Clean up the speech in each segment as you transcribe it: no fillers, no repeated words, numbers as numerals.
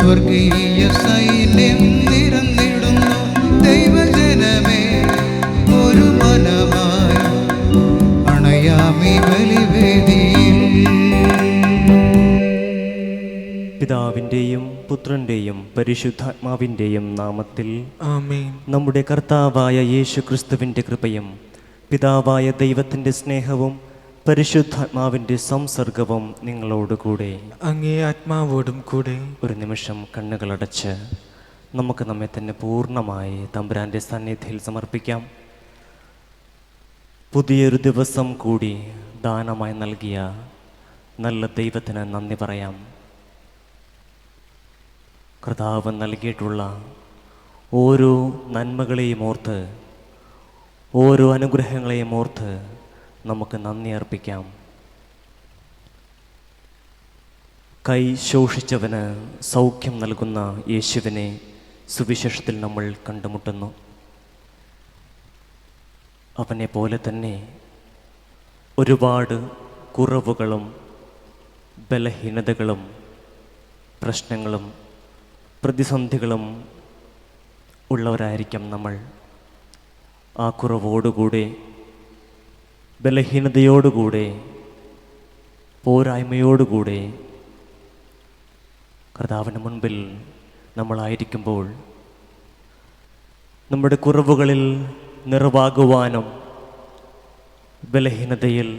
സ്വർഗീയ സൈന്യം നിറഞ്ഞിടുന്നു. ദൈവജനമേ ഒരു മനമായി അണയാമി ബലിവേദിയിൽ. പിതാവിൻ്റെയും പുത്രൻ്റെയും പരിശുദ്ധാത്മാവിൻ്റെയും നാമത്തിൽ ആമേൻ. നമ്മുടെ കർത്താവായ യേശു ക്രിസ്തുവിൻ്റെ കൃപയും പിതാവായ ദൈവത്തിൻ്റെ സ്നേഹവും പരിശുദ്ധാത്മാവിൻ്റെ സംസർഗവും നിങ്ങളോടുകൂടെ. അങ്ങേ ആത്മാവോടും കൂടെ. ഒരു നിമിഷം കണ്ണുകളടച്ച് നമുക്ക് നമ്മെ തന്നെ പൂർണ്ണമായി തമ്പുരാൻ്റെ സന്നിധിയിൽ സമർപ്പിക്കാം. പുതിയൊരു ദിവസം കൂടി ദാനമായി നൽകിയ നല്ല ദൈവത്തിന് നന്ദി പറയാം. കർത്താവ് നൽകിയിട്ടുള്ള ഓരോ നന്മകളെയും ഓർത്ത്, ഓരോ അനുഗ്രഹങ്ങളെയും ഓർത്ത് നമുക്ക് നന്ദി അർപ്പിക്കാം. കൈ ശോഷിച്ചവന് സൗഖ്യം നൽകുന്ന യേശുവിനെ സുവിശേഷത്തിൽ നമ്മൾ കണ്ടുമുട്ടുന്നു. അവനെ പോലെ തന്നെ ഒരുപാട് കുറവുകളും ബലഹീനതകളും പ്രശ്നങ്ങളും പ്രതിസന്ധികളും ഉള്ളവരായിരിക്കാം നമ്മൾ. ആ കുറവോടുകൂടെ, ബലഹീനതയോടുകൂടെ, പോരായ്മയോടുകൂടെ കർത്താവിന് മുൻപിൽ നമ്മളായിരിക്കുമ്പോൾ നമ്മുടെ കുറവുകളിൽ നിറവാകുവാനും ബലഹീനതയിൽ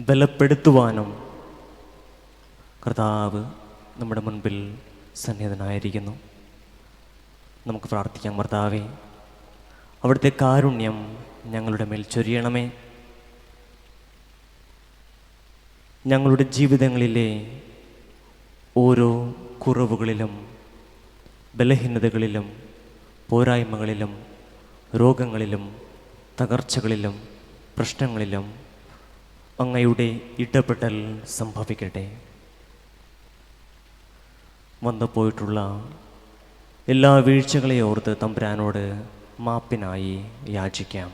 ബലപ്പെടുത്തുവാനും കർത്താവ് നമ്മുടെ മുൻപിൽ സന്നിഹിതനായിരിക്കുന്നു. നമുക്ക് പ്രാർത്ഥിക്കാം. കർത്താവേ, അവിടുത്തെ കാരുണ്യം ഞങ്ങളുടെ മേൽ ചൊരിയണമേ. ഞങ്ങളുടെ ജീവിതങ്ങളിലെ ഓരോ കുറവുകളിലും ബലഹീനതകളിലും പോരായ്മകളിലും രോഗങ്ങളിലും തകർച്ചകളിലും പ്രശ്നങ്ങളിലും അങ്ങയുടെ ഇടപെടൽ സംഭവിക്കട്ടെ. വന്നു പോയിട്ടുള്ള എല്ലാ വീഴ്ചകളെ ഓർത്ത് തമ്പുരാനോട് മാപ്പിനായി യാചിക്കാം.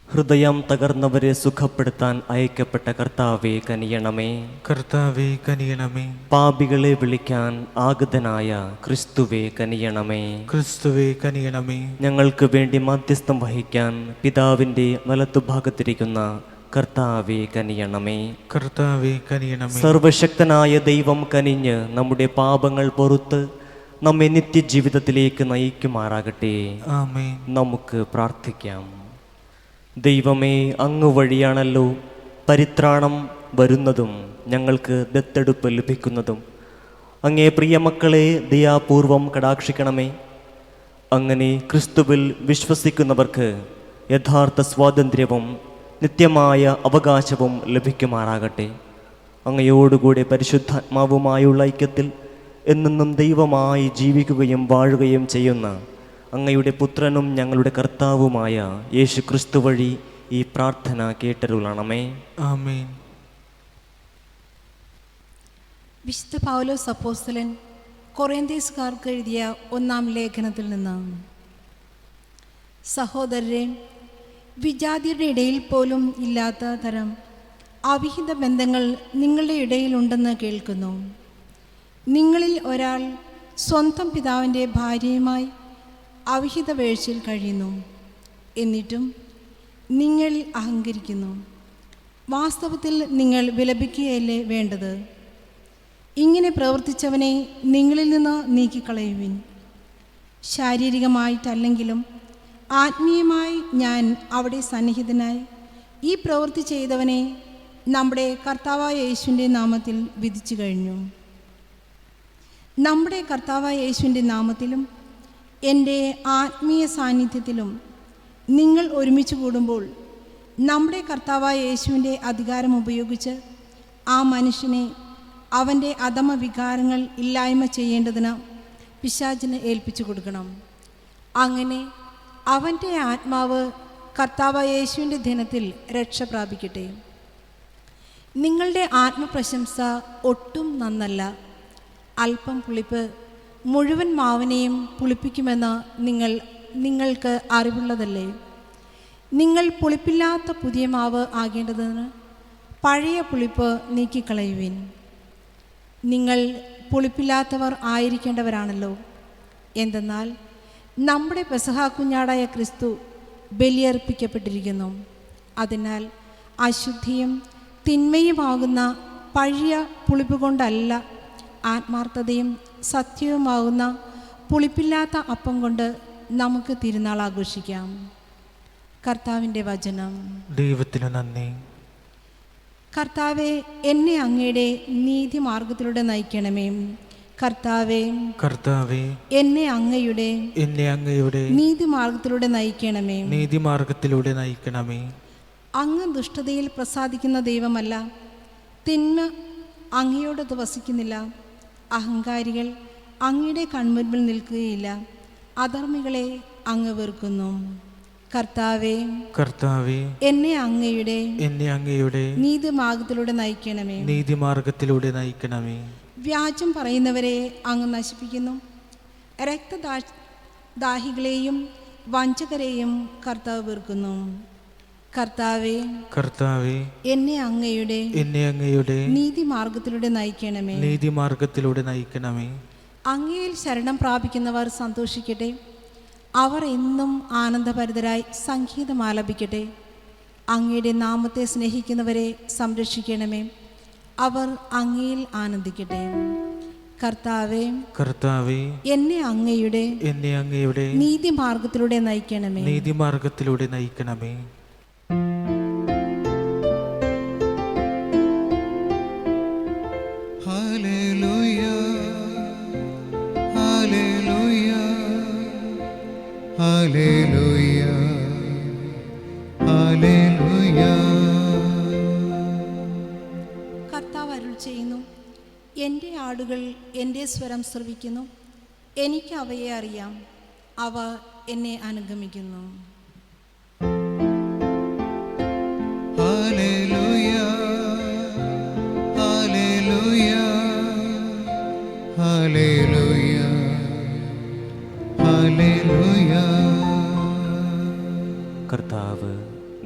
ഹൃദയം തകർന്നവരെ സുഖപ്പെടുത്താൻ അയക്കപ്പെട്ട കർത്താവേ കനിയണമേ. കർത്താവേ കനിയണമേ. പാപികളെ വിളിക്കാൻ ആഗതനായ ക്രിസ്തുവേ കനിയണമേ. ക്രിസ്തുവേ കനിയണമേ. ഞങ്ങൾക്ക് വേണ്ടി മധ്യസ്ഥം വഹിക്കാൻ പിതാവിൻ്റെ വലത്തുഭാഗത്തിരിക്കുന്ന കർത്താവേ കനിയണമേ. കർത്താവേ കനിയണമേ. സർവശക്തനായ ദൈവം കനിഞ്ഞ് നമ്മുടെ പാപങ്ങൾ പൊറുത്ത് നമ്മെ നിത്യജീവിതത്തിലേക്ക് നയിക്കുമാറാകട്ടെ. ആമേൻ. നമുക്ക് പ്രാർത്ഥിക്കാം. ദൈവമേ, അങ്ങ് വഴിയാണല്ലോ പരിത്രാണം വരുന്നതും ഞങ്ങൾക്ക് ദത്തെടുപ്പ് ലഭിക്കുന്നതും. അങ്ങേ പ്രിയമക്കളെ ദയാപൂർവം കടാക്ഷിക്കണമേ. അങ്ങനെ ക്രിസ്തുവിൽ വിശ്വസിക്കുന്നവർക്ക് യഥാർത്ഥ സ്വാതന്ത്ര്യവും നിത്യമായ അവകാശവും ലഭിക്കുമാറാകട്ടെ. അങ്ങയോടുകൂടെ പരിശുദ്ധാത്മാവുമായുള്ള ഐക്യത്തിൽ എന്നെന്നും ദൈവമായി ജീവിക്കുകയും വാഴുകയും ചെയ്യുന്ന അങ്ങയുടെ പുത്രനും ഞങ്ങളുടെ കർത്താവുമായ യേശു ക്രിസ്തു വഴി ഈ പ്രാർത്ഥന കേട്ടരുളണമേ. ആമേൻ. വിശുദ്ധ പൗലോസ് അപ്പോസ്തലൻ കൊറിന്ത്യക്കാർക്ക് എഴുതിയ 1-ാം ലേഖനത്തിൽ നിന്ന്: സഹോദരരെ, വിജാതിയുടെ ഇടയിൽ പോലും ഇല്ലാത്ത തരം അവിഹിത ബന്ധങ്ങൾ നിങ്ങളുടെ ഇടയിലുണ്ടെന്ന് കേൾക്കുന്നു. നിങ്ങളിൽ ഒരാൾ സ്വന്തം പിതാവിൻ്റെ ഭാര്യയുമായി അവിഹിത വേഴ്ചയിൽ കഴിയുന്നു. എന്നിട്ടും നിങ്ങൾ അഹങ്കരിക്കുന്നു. വാസ്തവത്തിൽ നിങ്ങൾ വിലപിക്കുകയല്ലേ വേണ്ടത്? ഇങ്ങനെ പ്രവർത്തിച്ചവനെ നിങ്ങളിൽ നിന്ന് നീക്കിക്കളയുവിൻ. ശാരീരികമായിട്ടല്ലെങ്കിലും ആത്മീയമായി ഞാൻ അവിടെ സന്നിഹിതനായി ഈ പ്രവൃത്തി ചെയ്തവനെ നമ്മുടെ കർത്താവായ യേശുവിൻ്റെ നാമത്തിൽ വിധിച്ചു കഴിഞ്ഞു. നമ്മുടെ കർത്താവായ യേശുവിൻ്റെ നാമത്തിലും എൻ്റെ ആത്മീയ സാന്നിധ്യത്തിലും നിങ്ങൾ ഒരുമിച്ച് കൂടുമ്പോൾ നമ്മുടെ കർത്താവായ യേശുവിൻ്റെ അധികാരം ഉപയോഗിച്ച് ആ മനുഷ്യനെ അവൻ്റെ അധമ വികാരങ്ങൾ ഇല്ലായ്മ ചെയ്യേണ്ടതിന് പിശാചിന് ഏൽപ്പിച്ചു കൊടുക്കണം. അങ്ങനെ അവൻ്റെ ആത്മാവ് കർത്താവായ യേശുവിൻ്റെ ദിനത്തിൽ രക്ഷ പ്രാപിക്കട്ടെ. നിങ്ങളുടെ ആത്മപ്രശംസ ഒട്ടും നന്നല്ല. അല്പം പുളിപ്പ് മുഴുവൻ മാവിനെയും പുളിപ്പിക്കുമെന്ന് നിങ്ങൾക്ക് അറിവുള്ളതല്ലേ? നിങ്ങൾ പുളിപ്പില്ലാത്ത പുതിയ മാവ് ആകേണ്ടതിന് പഴയ പുളിപ്പ് നീക്കിക്കളയുവിൻ. നിങ്ങൾ പുളിപ്പില്ലാത്തവർ ആയിരിക്കേണ്ടവരാണല്ലോ. എന്തെന്നാൽ നമ്മുടെ പെസഹ കുഞ്ഞാടായ ക്രിസ്തു ബലിയർപ്പിക്കപ്പെട്ടിരിക്കുന്നു. അതിനാൽ അശുദ്ധിയും തിന്മയുമാകുന്ന പഴയ പുളിപ്പ് കൊണ്ടല്ല, ആത്മാർത്ഥതയും സത്യവുമാകുന്ന പുളിപ്പില്ലാത്ത അപ്പം കൊണ്ട് നമുക്ക് തിരുനാൾ ആഘോഷിക്കാം. കർത്താവിൻ്റെ വചനം. ദൈവത്തിന് നന്ദി. കർത്താവെ, എന്നെ അങ്ങയുടെ നീതിമാർഗത്തിലൂടെ നയിക്കണമേ. കർത്താവെ, കർത്താവേ, എന്നെ അങ്ങയുടെ നീതിമാർഗത്തിലൂടെ നയിക്കണമേ. നീതിമാർഗത്തിലൂടെ നയിക്കണമേ. അങ്ങ് ദുഷ്ടതയിൽ പ്രസാദിക്കുന്ന ദൈവമല്ല, തിന്മ അങ്ങയോട് വസിക്കുന്നില്ല. അഹങ്കാരികൾ അങ്ങയുടെ കൺമുൻപിൽ നിൽക്കുകയില്ല, അധർമ്മികളെ അങ്ങ് വെറുക്കുന്നു. കർത്താവേ, കർത്താവേ, എന്നെ അങ്ങയുടെ നീതിമാർഗത്തിലൂടെ നയിക്കണമേ. വ്യാജം പറയുന്നവരെ അങ്ങ് നശിപ്പിക്കുന്നു. രക്തദാഹികളെയും വഞ്ചകരെയും കർത്താവ് വെറുക്കുന്നു. കർത്താവേ, എന്നെ അങ്ങയുടെ നീതിമാർഗത്തിലൂടെ നയിക്കണമേ. അങ്ങയിൽ ശരണം പ്രാപിക്കുന്നവർ സന്തോഷിക്കട്ടെ. അവർ എന്നും ആനന്ദഭരിതരായി സംഗീതം ആലപിക്കട്ടെ. അങ്ങയുടെ നാമത്തെ സ്നേഹിക്കുന്നവരെ സംരക്ഷിക്കണമേ. അവർ അങ്ങയിൽ ആനന്ദിക്കട്ടെ. കർത്താവേ, എന്നെ അങ്ങയുടെ നീതിമാർഗത്തിലൂടെ നയിക്കണമേ. ഹല്ലേലൂയ, ഹല്ലേലൂയ, ഹല്ലേലൂയ, ഹല്ലേലൂയ. കർത്താവ് അരുൾ ചെയ്യുന്നു, എൻ്റെ ആടുകൾ എൻ്റെ സ്വരം ശ്രവിക്കുന്നു. എനിക്ക് അവയെ അറിയാം, അവ എന്നെ അനുഗമിക്കുന്നു. ഹല്ലേലൂയ, ഹല്ലേലൂയ, ഹല്ലേലൂയ, ഹല്ലേലൂയ. കർത്താവ്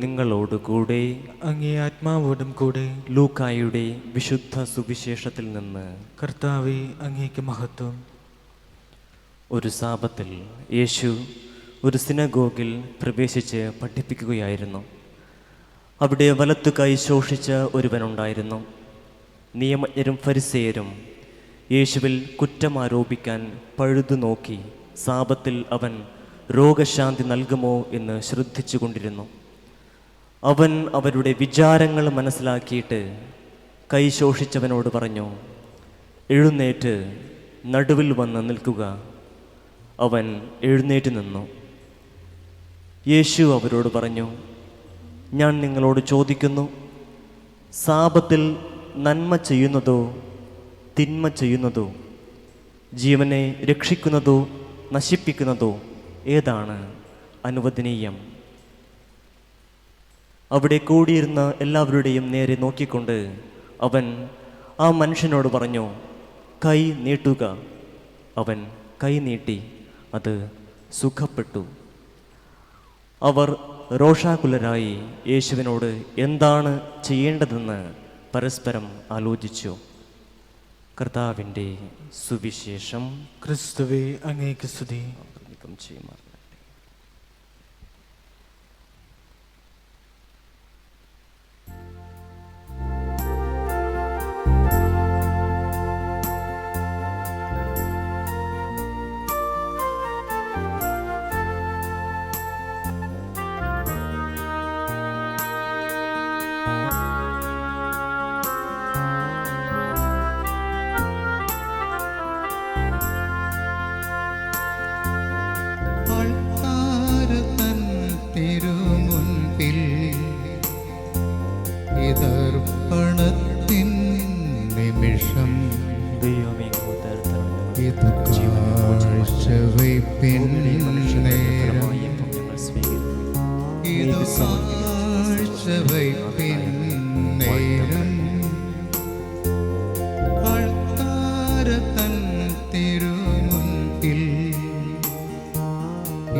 നിങ്ങളോടുകൂടെ, അങ്ങേ ആത്മാവോടും കൂടെ. ലൂക്കായുടെ വിശുദ്ധ സുവിശേഷത്തിൽ നിന്ന്. കർത്താവേ, അങ്ങേക്ക് മഹത്വം. ഒരു സാബത്തിൽ യേശു ഒരു സിനഗോഗിൽ പ്രവേശിച്ച് പഠിപ്പിക്കുകയായിരുന്നു. അവിടെ വലത്തു കൈ ശോഷിച്ച ഒരുവനുണ്ടായിരുന്നു. നിയമജ്ഞരും ഫരിസേയരും യേശുവിൽ കുറ്റമാരോപിക്കാൻ പഴുതു നോക്കി സാബത്തിൽ അവൻ രോഗശാന്തി നൽകുമോ എന്ന് ശ്രദ്ധിച്ചു കൊണ്ടിരുന്നു. അവൻ അവരുടെ വിചാരങ്ങൾ മനസ്സിലാക്കിയിട്ട് കൈ ശോഷിച്ചവനോട് പറഞ്ഞു, എഴുന്നേറ്റ് നടുവിൽ വന്ന് നിൽക്കുക. അവൻ എഴുന്നേറ്റ് നിന്നു. യേശു അവരോട് പറഞ്ഞു, ഞാൻ നിങ്ങളോട് ചോദിക്കുന്നു, സാബത്തിൽ നന്മ ചെയ്യുന്നതോ തിന്മ ചെയ്യുന്നതോ, ജീവനെ രക്ഷിക്കുന്നതോ നശിപ്പിക്കുന്നതോ ഏതാണ് അനുവദനീയം? അവിടെ കൂടിയിരുന്ന എല്ലാവരുടെയും നേരെ നോക്കിക്കൊണ്ട് അവൻ ആ മനുഷ്യനോട് പറഞ്ഞു, കൈ നീട്ടുക. അവൻ കൈ നീട്ടി, അത് സുഖപ്പെട്ടു. അവർ രോഷാകുലരായി യേശുവിനോട് എന്താണ് ചെയ്യേണ്ടതെന്ന് പരസ്പരം ആലോചിച്ചു. കർത്താവിൻ്റെ സുവിശേഷം. ക്രിസ്തുവേ, അങ്ങേക്ക് സ്തുതി. ചെയ്യുമാർ ഇതർപ്പണത്തിൻ നിമിഷം, ഇത് കാഴ്ചവയ്പ്പിൻ നേരം, ഇത് കാഴ്ചവയ്പ്പിൻ നേരം. ആൾക്കാരതൻ തിരുമുൻപിൽ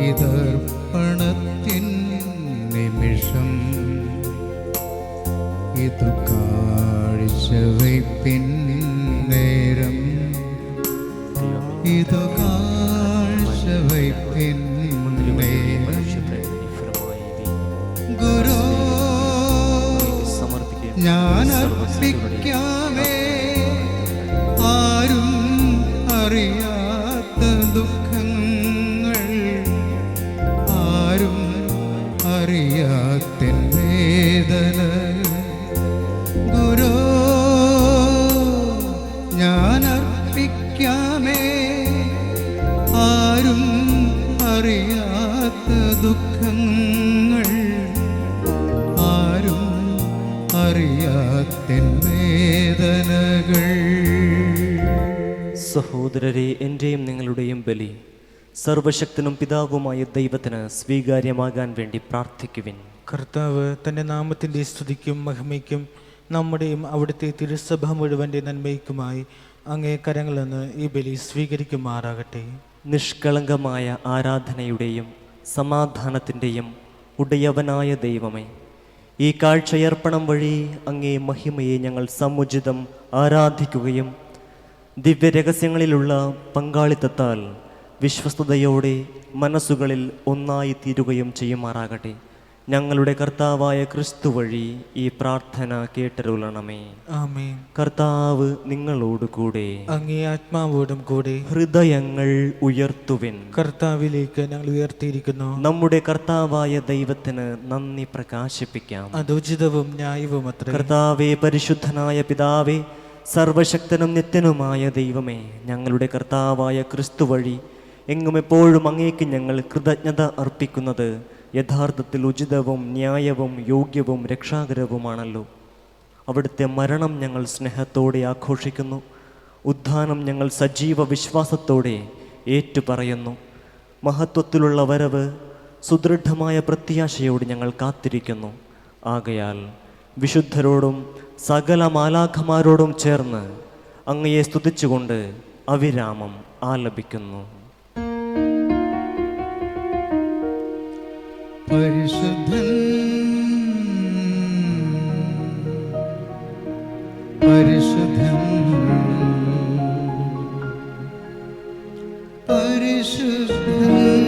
ഇതർപ്പണത്തിൻ നിമിഷം, ഇത് കാഴ്ചവയ്പ്പിൻ നേരം, ഇതു കാഴ്ചവയ്പ്പിൻ നേരം. ഗുരു ഞാൻ അർപ്പിക്കാമേ ആരും അറിയാത്ത ദുഃഖങ്ങൾ, ആരും അറിയാത്ത വേദന. ഗുരു ഞാൻ അർപ്പിക്കാമേ ആരും അറിയാത്ത ദുഃഖങ്ങൾ, ആരും അറിയാത്ത വേദനകൾ. സഹോദരരെ, എൻ്റെയും നിങ്ങളുടെയും ബലി സർവശക്തനും പിതാവുമായ ദൈവത്തിന് സ്വീകാര്യമാകാൻ വേണ്ടി പ്രാർത്ഥിക്കുവിൻ. കർത്താവ് തൻ്റെ നാമത്തിൻ്റെ സ്തുതിക്കും മഹിമയ്ക്കും നമ്മുടെയും അവിടുത്തെ തിരുസഭ മുഴുവൻ്റെ നന്മയ്ക്കുമായി അങ്ങേ കരങ്ങളിൽ നിന്ന് ഈ ബലി സ്വീകരിക്കുമാറാകട്ടെ. നിഷ്കളങ്കമായ ആരാധനയുടെയും സമാധാനത്തിൻ്റെയും ഉടയവനായ ദൈവമേ, ഈ കാഴ്ചയർപ്പണം വഴി അങ്ങേ മഹിമയെ ഞങ്ങൾ സമുചിതം ആരാധിക്കുകയും ദിവ്യരഹസ്യങ്ങളിലുള്ള പങ്കാളിത്തത്താൽ വിശ്വസ്തയോടെ മനസ്സുകളിൽ ഒന്നായി തീരുകയും ചെയ്യുമാറാകട്ടെ. ഞങ്ങളുടെ കർത്താവായ ക്രിസ്തു വഴി ഈ പ്രാർത്ഥന കേട്ടരുളണമേ. ആമേൻ. കർത്താവ് നിങ്ങളോടുകൂടെ, അങ്ങേ ആത്മാവോടും കൂടെ. ഹൃദയങ്ങൾ ഉയർത്തുവിൻ. കർത്താവിലേക്ക് ഞങ്ങൾ ഉയർത്തിയിരിക്കുന്നു. നമ്മുടെ കർത്താവായ ദൈവത്തിന് നന്ദി പ്രകാശിപ്പിക്കാം. അതുചിതവും ന്യായവും അത്ര. കർത്താവേ, പരിശുദ്ധനായ പിതാവേ, സർവശക്തനും നിത്യനുമായ ദൈവമേ, ഞങ്ങളുടെ കർത്താവായ ക്രിസ്തു വഴി എങ്ങും എപ്പോഴും അങ്ങേക്ക് ഞങ്ങൾ കൃതജ്ഞത അർപ്പിക്കുന്നത് യഥാർത്ഥത്തിൽ ഉചിതവും ന്യായവും യോഗ്യവും രക്ഷാകരവുമാണല്ലോ. അവിടുത്തെ മരണം ഞങ്ങൾ സ്നേഹത്തോടെ ആഘോഷിക്കുന്നു. ഉത്ഥാനം ഞങ്ങൾ സജീവ വിശ്വാസത്തോടെ ഏറ്റുപറയുന്നു. മഹത്വത്തിലുള്ള വരവ് സുദൃഢമായ പ്രത്യാശയോട് ഞങ്ങൾ കാത്തിരിക്കുന്നു. ആകയാൽ വിശുദ്ധരോടും സകല മാലാഖമാരോടും ചേർന്ന് അങ്ങയെ സ്തുതിച്ചുകൊണ്ട് അവിരാമം ആലപിക്കുന്നു. പരിശുദ്ധൻ പരിശുദ്ധൻ പരിശുദ്ധൻ.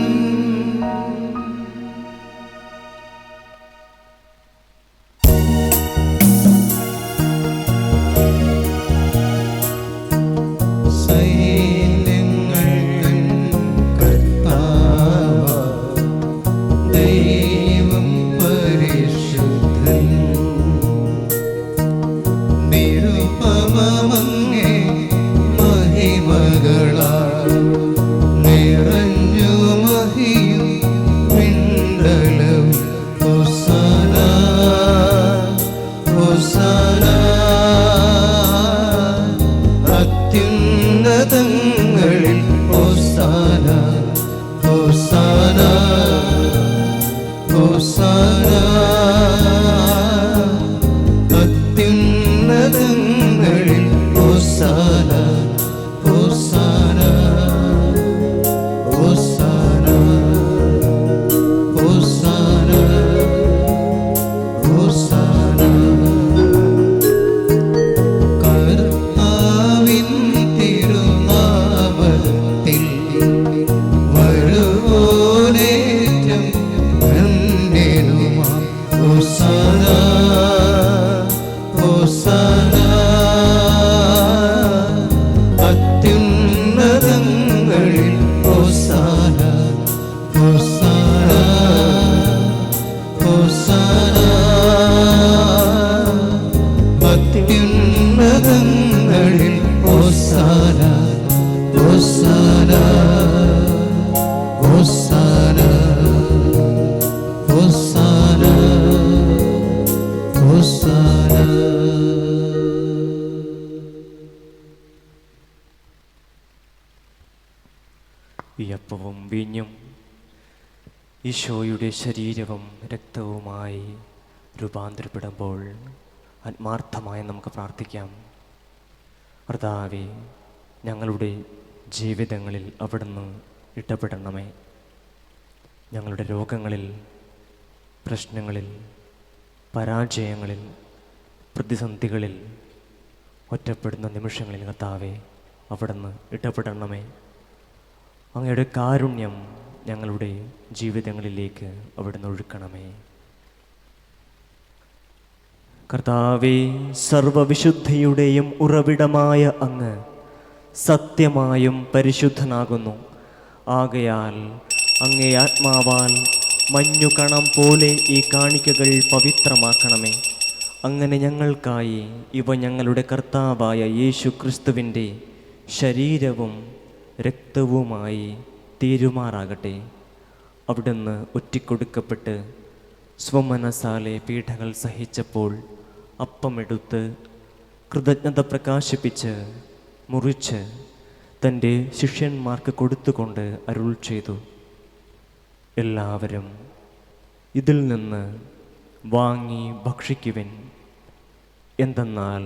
സൈന്യങ്ങൾ തൻ കർത്താവ് ദൈവം പരിശുദ്ധൻ. നിരുപമമങ്ങേ മഹിമകളാൽ നിറഞ്ഞു മഹിയും പിണ്ടലവും. ഹോസാന ഹോസാന അത്യുന്നതങ്ങളിൽ. ഹോസാന ഹോസാന ഹോസാന അത്യുന്നതങ്ങളിൽ. ഹോസാന ഹോസാന ഹോസാന ഹോസാന ഹോസാന. കർത്താവിൻ തിരുനാമത്തിൽ വരുവോനേറ്റം ധന്യനുമാം. ഹോസാന ഹോസാന അത്യുന്നതങ്ങളിൽ. ഹോസാന ഹോസാന ഹോസാന അത്യുന്നതങ്ങളിൽ. ഹോസാന ഹോസാന ഹോസാന ഹോസാന ഹോസാന. ഈ അപ്പവും വീഞ്ഞും ഈശോയുടെ ശരീരവും രക്തവുമായി രൂപാന്തരപ്പെടുമ്പോൾ ആത്മാർത്ഥമായി നമുക്ക് പ്രാർത്ഥിക്കാം. കർത്താവേ, ഞങ്ങളുടെ ജീവിതങ്ങളിൽ അവിടുന്ന് ഇടപെടണമേ. ഞങ്ങളുടെ രോഗങ്ങളിൽ, പ്രശ്നങ്ങളിൽ, പരാജയങ്ങളിൽ, പ്രതിസന്ധികളിൽ ഒറ്റപ്പെടുന്ന നിമിഷങ്ങളിൽ കർത്താവേ അവിടുന്ന് ഇടപെടണമേ. അങ്ങയുടെ കാരുണ്യം ഞങ്ങളുടെ ജീവിതങ്ങളിലേക്ക് അവിടുന്ന് ഒഴുക്കണമേ. കർത്താവേ, സർവവിശുദ്ധിയുടെയും ഉറവിടമായ അങ്ങ് സത്യമായും പരിശുദ്ധനാകുന്നു. ആകയാൽ അങ്ങേ ആത്മാവാൽ മഞ്ഞുകണം പോലെ ഈ കാണിക്കകൾ പവിത്രമാക്കണമേ. അങ്ങനെ ഞങ്ങൾക്കായി ഇവ ഞങ്ങളുടെ കർത്താവായ യേശു ക്രിസ്തുവിൻ്റെ ശരീരവും രക്തവുമായി തീരുമാറാകട്ടെ. അവിടുന്ന് ഒറ്റിക്കൊടുക്കപ്പെട്ട് സ്വമനസാലെ പീഡകൾ സഹിച്ചപ്പോൾ അപ്പമെടുത്ത് കൃതജ്ഞത പ്രകാശിപ്പിച്ച് മുറിച്ച് തൻ്റെ ശിഷ്യന്മാർക്ക് കൊടുത്തുകൊണ്ട് അരുൾ ചെയ്തു, എല്ലാവരും ഇതിൽ നിന്ന് വാങ്ങി ഭക്ഷിക്കുവിൻ. എന്തെന്നാൽ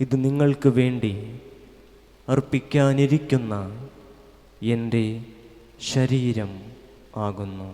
ഇത് നിങ്ങൾക്ക് വേണ്ടി അർപ്പിക്കാനിരിക്കുന്ന എൻ്റെ ശരീരം ആകുന്നു.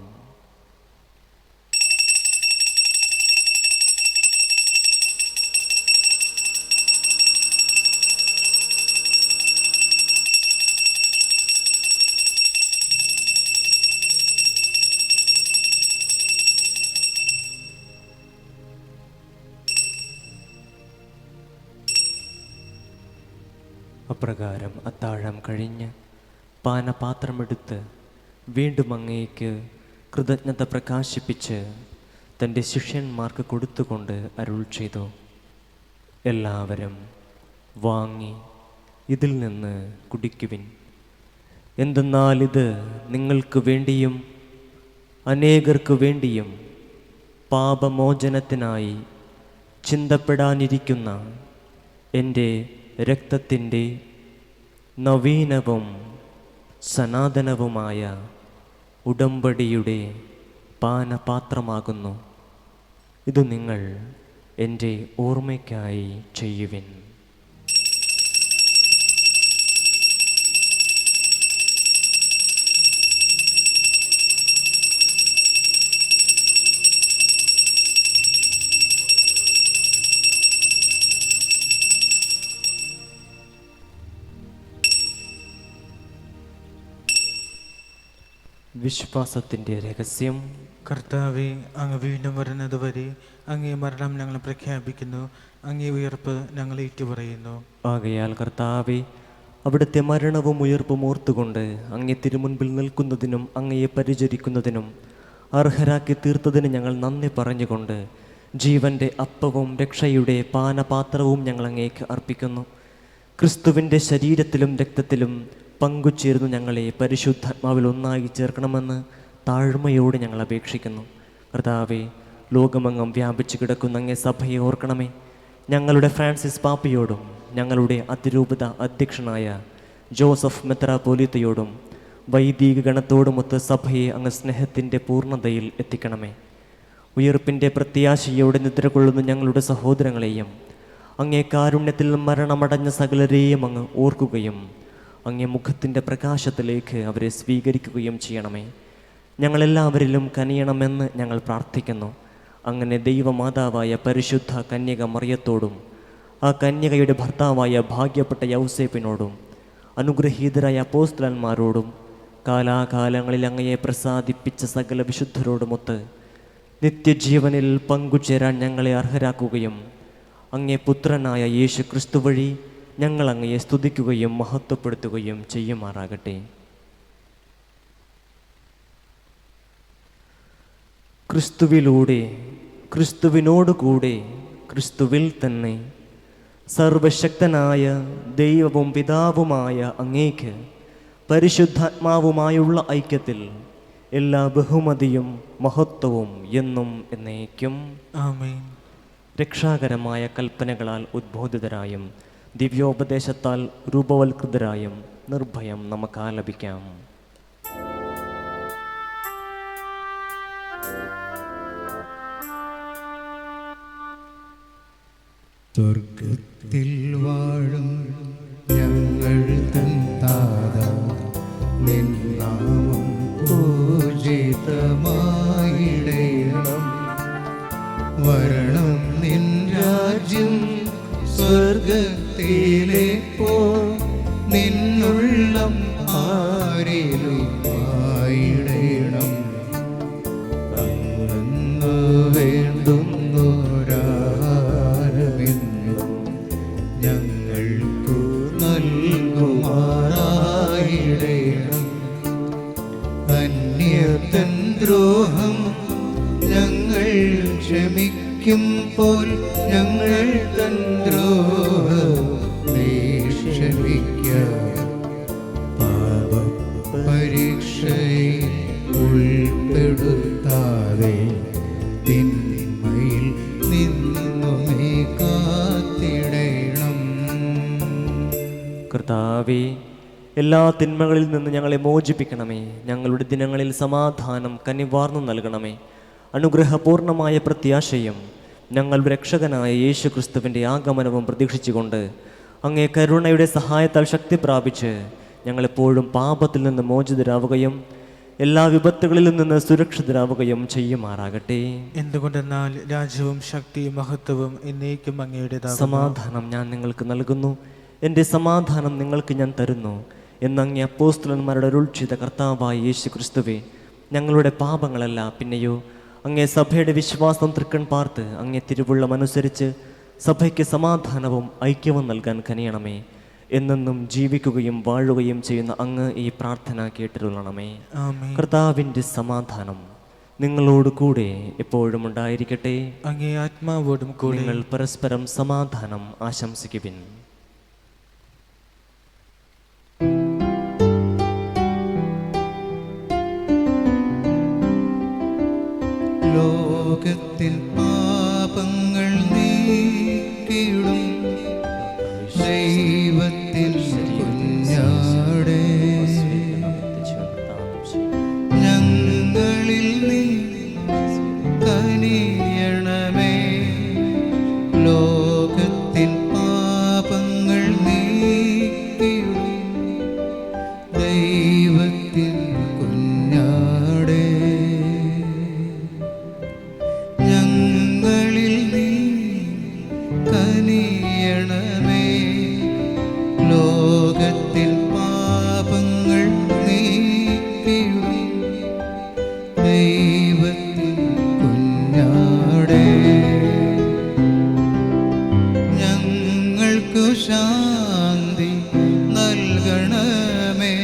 അപ്രകാരം അത്താഴം കഴിഞ്ഞ് പാനപാത്രമെടുത്ത് വീണ്ടും അങ്ങേക്ക് കൃതജ്ഞത പ്രകാശിപ്പിച്ച് തൻ്റെ ശിഷ്യന്മാർക്ക് കൊടുത്തുകൊണ്ട് അരുൾ ചെയ്തു, എല്ലാവരും വാങ്ങി ഇതിൽ നിന്ന് കുടിക്കുവിൻ. എന്തെന്നാൽ ഇത് നിങ്ങൾക്ക് വേണ്ടിയും അനേകർക്ക് വേണ്ടിയും പാപമോചനത്തിനായി ചിന്തപ്പെടാനിരിക്കുന്ന എൻ്റെ രക്തത്തിൻ്റെ നവീനവും സനാതനവുമായ ഉടമ്പടിയുടെ പാനപാത്രമാകുന്നു. ഇത് നിങ്ങൾ എൻ്റെ ഓർമ്മയ്ക്കായി ചെയ്യുവിൻ. വിശ്വാസത്തിൻ്റെ രഹസ്യം. കർത്താവെ, അങ്ങ് വീണ്ടും വരുന്നത് വരെ അങ്ങേ മരണം ഞങ്ങൾ പ്രഖ്യാപിക്കുന്നു, അങ്ങേ ഉയർപ്പ് ഞങ്ങൾ ഏറ്റുപറയുന്നു. ആകയാൽ കർത്താവെ, അവിടുത്തെ മരണവും ഉയർപ്പും ഓർത്തുകൊണ്ട് അങ്ങേ തിരുമുൻപിൽ നിൽക്കുന്നതിനും അങ്ങയെ പരിചരിക്കുന്നതിനും അർഹരാക്കി തീർത്തതിന് ഞങ്ങൾ നന്ദി പറഞ്ഞുകൊണ്ട് ജീവൻ്റെ അപ്പവും രക്ഷയുടെ പാനപാത്രവും ഞങ്ങൾ അങ്ങേക്ക് അർപ്പിക്കുന്നു. ക്രിസ്തുവിൻ്റെ ശരീരത്തിലും രക്തത്തിലും പങ്കുചേർന്ന് ഞങ്ങളെ പരിശുദ്ധാത്മാവിൽ ഒന്നായി ചേർക്കണമെന്ന് താഴ്മയോടെ ഞങ്ങൾ അപേക്ഷിക്കുന്നു. കർത്താവെ, ലോകമെങ്ങും വ്യാപിച്ചു കിടക്കുന്ന അങ്ങേ സഭയെ ഓർക്കണമേ. ഞങ്ങളുടെ ഫ്രാൻസിസ് പാപ്പയോടും ഞങ്ങളുടെ അതിരൂപത അധ്യക്ഷനായ ജോസഫ് മെത്രാപ്പോലീത്തയോടും വൈദിക ഗണത്തോടുമൊത്ത് സഭയെ അങ്ങ് സ്നേഹത്തിൻ്റെ പൂർണ്ണതയിൽ എത്തിക്കണമേ. ഉയർപ്പിൻ്റെ പ്രത്യാശയോടെ നിദ്ര കൊള്ളുന്ന ഞങ്ങളുടെ സഹോദരങ്ങളെയും അങ്ങേ കാരുണ്യത്തിൽ മരണമടഞ്ഞ സകലരെയും അങ്ങ് ഓർക്കുകയും അങ്ങേ മുഖത്തിൻ്റെ പ്രകാശത്തിലേക്ക് അവരെ സ്വീകരിക്കുകയും ചെയ്യണമേ. ഞങ്ങളെല്ലാവരിലും കനിയണമെന്ന് ഞങ്ങൾ പ്രാർത്ഥിക്കുന്നു. അങ്ങനെ ദൈവമാതാവായ പരിശുദ്ധ കന്യക മറിയത്തോടും ആ കന്യകയുടെ ഭർത്താവായ ഭാഗ്യപ്പെട്ട യൗസേപ്പിനോടും അനുഗ്രഹീതരായ അപ്പോസ്തലന്മാരോടും കാലാകാലങ്ങളിൽ അങ്ങയെ പ്രസാദിപ്പിച്ച സകല വിശുദ്ധരോടുമൊത്ത് നിത്യജീവനിൽ പങ്കുചേരാൻ ഞങ്ങളെ അർഹരാക്കുകയും അങ്ങേ പുത്രനായ യേശു ക്രിസ്തു വഴി ഞങ്ങൾ അങ്ങയെ സ്തുതിക്കുകയും മഹത്വപ്പെടുത്തുകയും ചെയ്യുമാറാകട്ടെ. ക്രിസ്തുവിലൂടെ, ക്രിസ്തുവിനോടുകൂടെ, ക്രിസ്തുവിൽ തന്നെ സർവശക്തനായ ദൈവവും പിതാവുമായ അങ്ങേക്ക് പരിശുദ്ധാത്മാവുമായുള്ള ഐക്യത്തിൽ എല്ലാ ബഹുമതിയും മഹത്വവും എന്നും എന്നേക്കും ആമേൻ. രക്ഷാകരമായ കൽപ്പനകളാൽ ഉദ്ബോധിതരായും ദിവ്യോപദേശത്താൽ രൂപവൽകൃതരായും നിർഭയം നമുക്ക് ആലപിക്കാം. സ്വർഗത്തിൽ വാഴും ഞങ്ങൾ തൻ താത, നിൻ നാമം പൂജിതമായിടേണം. വരണം നിൻ രാജ്യം സ്വർഗ സ്വർഗത്തിലെപ്പോ നിന്നുള്ളം ആരിലും ആയിടണം. അങ്ങ് വേണ്ടുന്നൊരാഹാരമെന്നും ഞങ്ങൾക്കു നൽകുമാറായിടണം. അന്യതൻ ദ്രോഹം ഞങ്ങൾ ക്ഷമിക്കുമ്പോൾ ഞങ്ങൾ തൻ ദ്രോഹം നീ ക്ഷമിക്കാം. പാപം പരീക്ഷയിൽ ഉൾപ്പെടുത്താതെ തിന്മയിൽ നിന്നുമേ കാത്തിടണം. കർത്താവേ, എല്ലാ തിന്മകളിൽ നിന്ന് ഞങ്ങളെ മോചിപ്പിക്കണമേ. ഞങ്ങളുടെ ദിനങ്ങളിൽ സമാധാനം കനിവാർന്നു നൽകണമേ. അനുഗ്രഹപൂർണമായ പ്രത്യാശയും ഞങ്ങളുടെ രക്ഷകനായ യേശു ക്രിസ്തുവിൻ്റെ ആഗമനവും പ്രതീക്ഷിച്ചുകൊണ്ട് അങ്ങേ കരുണയുടെ സഹായത്താൽ ശക്തി പ്രാപിച്ച് ഞങ്ങളെപ്പോഴും പാപത്തിൽ നിന്ന് മോചിതരാവുകയും എല്ലാ വിപത്തുകളിൽ നിന്ന് സുരക്ഷിതരാവുകയും ചെയ്യുമാറാകട്ടെ. എന്തുകൊണ്ടെന്നാൽ രാജ്യവും ശക്തിയും മഹത്വവും എന്നേക്കും അങ്ങയുടേതാകുന്നു. സമാധാനം ഞാൻ നിങ്ങൾക്ക് നൽകുന്നു, എൻ്റെ സമാധാനം നിങ്ങൾക്ക് ഞാൻ തരുന്നു എന്നങ്ങേ അപ്പോസ്തലന്മാരുടെ അരുൾ ചെയ്ത കർത്താവായ യേശു ക്രിസ്തുവേ, ഞങ്ങളുടെ പാപങ്ങളല്ല പിന്നെയോ അങ്ങേ സഭയുടെ വിശ്വാസം തൃക്കൺ പാർത്ത് അങ്ങേ തിരുവുള്ളമനുസരിച്ച് സഭയ്ക്ക് സമാധാനവും ഐക്യവും നൽകാൻ കനിയണമേ. എന്നെന്നും ജീവിക്കുകയും വാഴുകയും ചെയ്യുന്ന അങ്ങ് ഈ പ്രാർത്ഥന കേട്ടിരുള്ളണമേ. കർത്താവിൻ്റെ സമാധാനം നിങ്ങളോട് കൂടെ എപ്പോഴും ഉണ്ടായിരിക്കട്ടെ. അങ്ങേ ആത്മാവോടും കൂടെ. നിങ്ങൾ പരസ്പരം സമാധാനം ആശംസിക്കുവിൻ. ലോകത്തിൽ പാപങ്ങൾ നീക്കിയിടും ദൈവത്തിൻ കുഞ്ഞാടേ, ഞങ്ങളിൽ നീ കനിയണമേ. ലോകത്തിൻ പാപങ്ങൾ നീക്കിയിടും ദൈവത്തിൻ കുഞ്ഞാടേ, ഞങ്ങളിൽ നീ കനിയണമേ. ലോകത്തിൽ പാപങ്ങൾ നീക്കിയിടും ദൈവത്തിൻ കുഞ്ഞാടേ, ഞങ്ങൾക്കു ശാന്തി നൽകണമേ.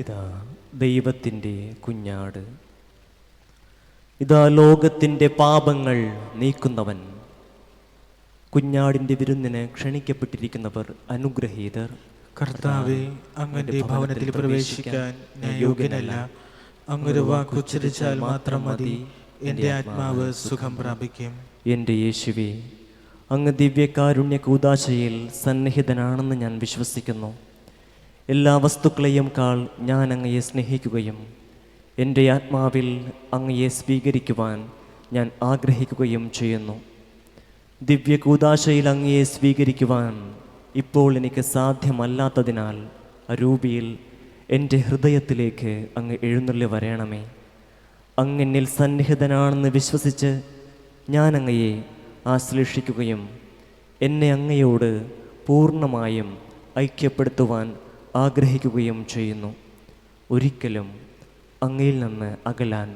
ഇതാ ദൈവത്തിൻ്റെ കുഞ്ഞാട്, ഇതാ ലോകത്തിൻ്റെ പാപങ്ങൾ നീക്കുന്നവൻ. കുഞ്ഞാടിൻ്റെ വിരുന്നിന് ക്ഷണിക്കപ്പെട്ടിരിക്കുന്നവർ അനുഗ്രഹീതർ. കർത്താവേ, അങ്ങന്റെ ഭവനത്തിൽ പ്രവേശിക്കാൻ ഞാൻ യോഗ്യനല്ല. അങ്ങൊരു വാക്കുച്ചരിച്ചാൽ മാത്രം മതി, എൻ്റെ ആത്മാവ് സുഖം പ്രാപിക്കും. എൻ്റെ യേശുവേ, അങ്ങ് ദിവ്യകാരുണ്യ കൂദാശയിൽ സന്നിഹിതനാണെന്ന് ഞാൻ വിശ്വസിക്കുന്നു. എല്ലാ വസ്തുക്കളെയും കാൾ ഞാൻ അങ്ങയെ സ്നേഹിക്കുകയും എൻ്റെ ആത്മാവിൽ അങ്ങയെ സ്വീകരിക്കുവാൻ ഞാൻ ആഗ്രഹിക്കുകയും ചെയ്യുന്നു. ദിവ്യകൂദാശയിൽ അങ്ങയെ സ്വീകരിക്കുവാൻ ഇപ്പോൾ എനിക്ക് സാധ്യമല്ലാത്തതിനാൽ അരൂപിയിൽ എൻ്റെ ഹൃദയത്തിലേക്ക് അങ്ങ് എഴുന്നള്ളി വരണമേ. അങ്ങെന്നിൽ സന്നിഹിതനാണെന്ന് വിശ്വസിച്ച് ഞാൻ അങ്ങയെ ആശ്ലേഷിക്കുകയും എന്നെ അങ്ങയോട് പൂർണ്ണമായും ഐക്യപ്പെടുത്തുവാൻ ആഗ്രഹിക്കുകയും ചെയ്യുന്നു. ഒരിക്കലും അങ്ങയിൽ നിന്ന് അകലാൻ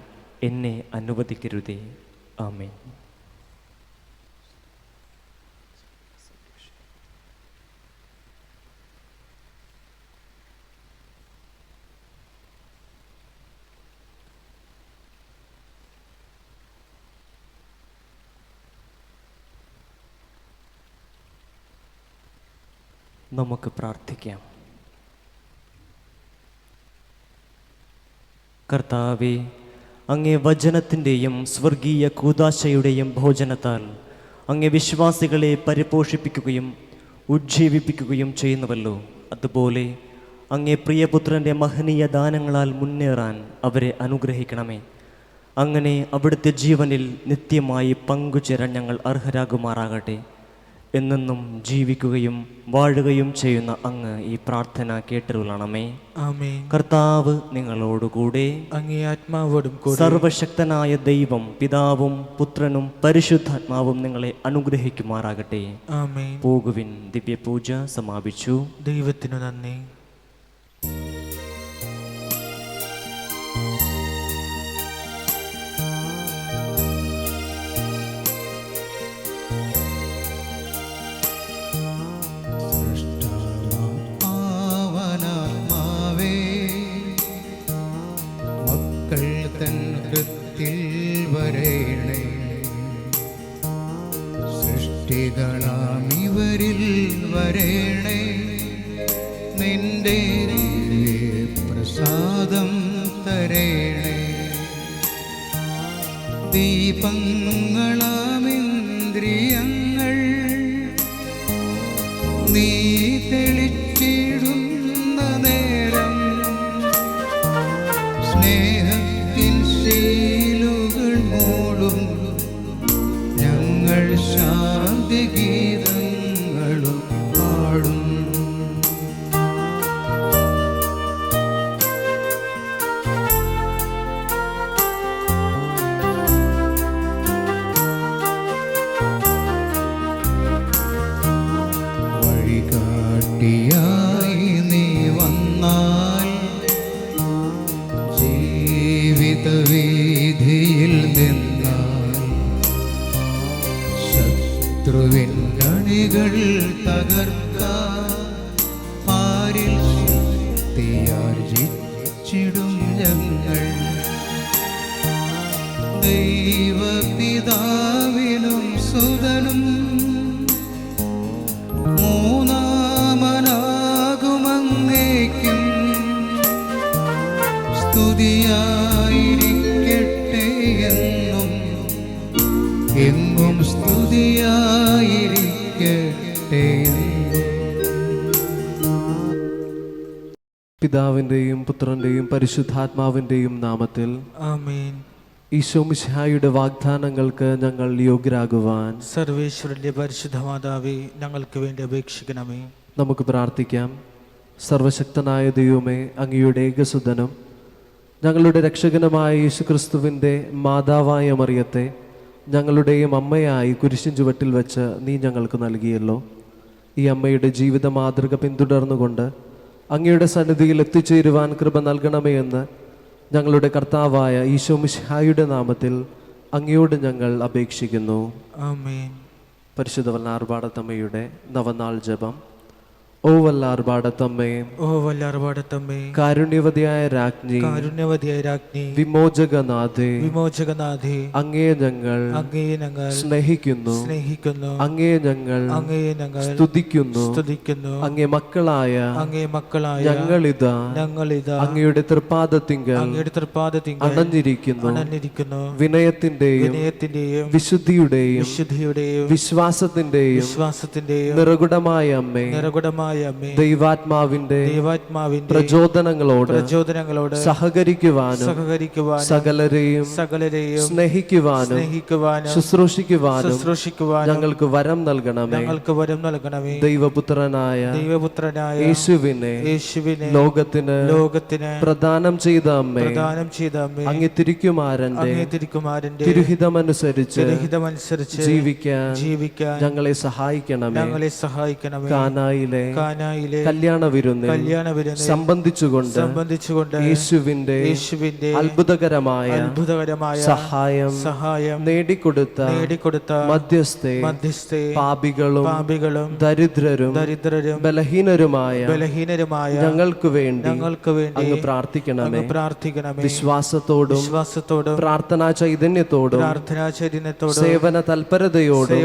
എന്നെ അനുവദിക്കരുതേ. ആമേൻ. നമുക്ക് പ്രാർത്ഥിക്കാം. കർത്താവേ, അങ്ങേ വചനത്തിൻ്റെയും സ്വർഗീയ കൂദാശയുടെയും ഭോജനത്താൽ അങ്ങേ വിശ്വാസികളെ പരിപോഷിപ്പിക്കുകയും ഉജ്ജീവിപ്പിക്കുകയും ചെയ്യുന്നുവല്ലോ. അതുപോലെ അങ്ങേ പ്രിയപുത്രൻ്റെ മഹനീയ ദാനങ്ങളാൽ മുന്നേറാൻ അവരെ അനുഗ്രഹിക്കണമേ. അങ്ങനെ അവിടുത്തെ ജീവനിൽ നിത്യമായി പങ്കുചേരാൻ ഞങ്ങൾ അർഹരാകുമാറാകട്ടെ. എന്നെന്നും ജീവിക്കുകയും വാഴുകയും ചെയ്യുന്ന അങ്ങ് ഈ പ്രാർത്ഥന കേട്ടരുളണമേ. ആമേൻ. കർത്താവ് നിങ്ങളോടുകൂടെ. അങ്ങേ ആത്മാവോടും കൂടെ. സർവശക്തനായ ദൈവം പിതാവും പുത്രനും പരിശുദ്ധാത്മാവും നിങ്ങളെ അനുഗ്രഹിക്കുമാറാകട്ടെ. ആമേൻ. പോകുവിൻ. ദിവ്യപൂജ സമാപിച്ചു. ദൈവത്തിനു നന്ദി. പാവനാത്മാവേ, മക്കൾ തൻ കൃത്തിൽ വരേണേ, സൃഷ്ടികളാം ഇവരിൽ വരേണേ, നിന്റെ പ്രസാദം തരേണേ. ദീപങ്ങളാമിന്ദ്രിയങ്ങൾ നീ തെളിച്ചിടുന്ന നേരം, സ്നേഹത്തിൻ ശീലുകൾ മൂടും ഞങ്ങൾ ശാന്തി ഗീതങ്ങളും പാടും. വഴികാട്ടിയായി നീ വന്നാൽ, ജീവിതവീഥിയിൽ നിന്നാൽ, ശത്രുവിൻ കണികൾ തകർക്കാൻ പാരിൽ ശക്തിയാർജിച്ചിടും ഞങ്ങൾ. ദൈവപിതാവിനും സുതനും മൂന്നാമനാകുമങ്ങേക്കും സ്തുതിയായിരിക്കട്ടെ എന്നും, എങ്ങും സ്തുതിയായിരിക്കട്ടെ എന്നും. പിതാവിൻ്റെയും പുത്രൻ്റെയും പരിശുദ്ധാത്മാവിൻ്റെയും നാമത്തിൽ ആമേൻ. ഈശോ മിശിഹായുടെ വാഗ്ദാനങ്ങൾക്ക് ഞങ്ങൾ യോഗ്യരാകുവാൻ സർവേശ്വരന്റെ പരിശുദ്ധ മാതാവേ, ഞങ്ങൾക്ക് വേണ്ടി അപേക്ഷിക്കണമേ. നമുക്ക് പ്രാർത്ഥിക്കാം. സർവശക്തനായ ദൈവമേ, അങ്ങയുടെ ഏകസുതനും ഞങ്ങളുടെ രക്ഷകനുമായ യേശുക്രിസ്തുവിൻ്റെ മാതാവായ മറിയത്തെ ഞങ്ങളുടെയും അമ്മയായി കുരിശിൻ ചുവട്ടിൽ വെച്ച് നീ ഞങ്ങൾക്ക് നൽകിയല്ലോ. ഈ അമ്മയുടെ ജീവിത മാതൃക പിന്തുടർന്നുകൊണ്ട് അങ്ങയുടെ സന്നിധിയിൽ എത്തിച്ചേരുവാൻ കൃപ നൽകണമേ എന്ന് ഞങ്ങളുടെ കർത്താവായ ഈശോ മിശിഹായുടെ നാമത്തിൽ അങ്ങയോട് ഞങ്ങൾ അപേക്ഷിക്കുന്നു. ആമേൻ. പരിശുദ്ധ വല്ലാർപാടത്തമ്മയുടെ നവനാൾ ജപം. ഓ വല്ലാർപാടത്തമ്മേ, ഓ വല്ലാർപാടത്തമ്മേ, കാരുണ്യവതിയായ രാജ്ഞി, കാരുണ്യവതിയായ രാജ്ഞി, വിമോചകനാഥേ, വിമോചകനാഥേ, അങ്ങയെ ഞങ്ങൾ സ്നേഹിക്കുന്നു, അങ്ങയെ ഞങ്ങൾ സ്തുതിക്കുന്നു. അങ്ങേ മക്കളായ ഞങ്ങളിതാ അങ്ങയുടെ തൃപ്പാദത്തിങ്കൽ അണഞ്ഞിരിക്കുന്നു. വിനയത്തിന്റെയും വിശുദ്ധിയുടെയും വിശ്വാസത്തിന്റെയും നിറകുടമായ അമ്മേ, ദൈവാത്മാവിന്റെ പ്രചോദനങ്ങളോട് സഹകരിക്കുവാനും സകലരെയും സ്നേഹിക്കുവാനും ശുശ്രൂഷിക്കുവാനും ഞങ്ങൾക്ക് വരം നൽകണമേ. ദൈവപുത്രനായ യേശുവിനെ ലോകത്തിന് പ്രദാനം ചെയ്ത അമ്മേ, അങ്ങേ തിരുക്കുമാരന്റെ തിരുഹിതമനുസരിച്ച് ജീവിക്കാൻ ഞങ്ങളെ സഹായിക്കണമേ. കാനായിലെ കല്യാണ വിരുന്നിൽ സംബന്ധിച്ചുകൊണ്ട് യേശുവിന്റെ അത്ഭുതകരമായ സഹായം നേടിക്കൊടുത്ത മധ്യസ്ഥേ, പാപികളും ദരിദ്രരും ബലഹീനരുമായ ഞങ്ങൾക്ക് വേണ്ടി അങ്ങ് പ്രാർത്ഥിക്കണമേ. വിശ്വാസത്തോടും പ്രാർത്ഥനാ ചൈതന്യത്തോടും സേവന തൽപരതയോടും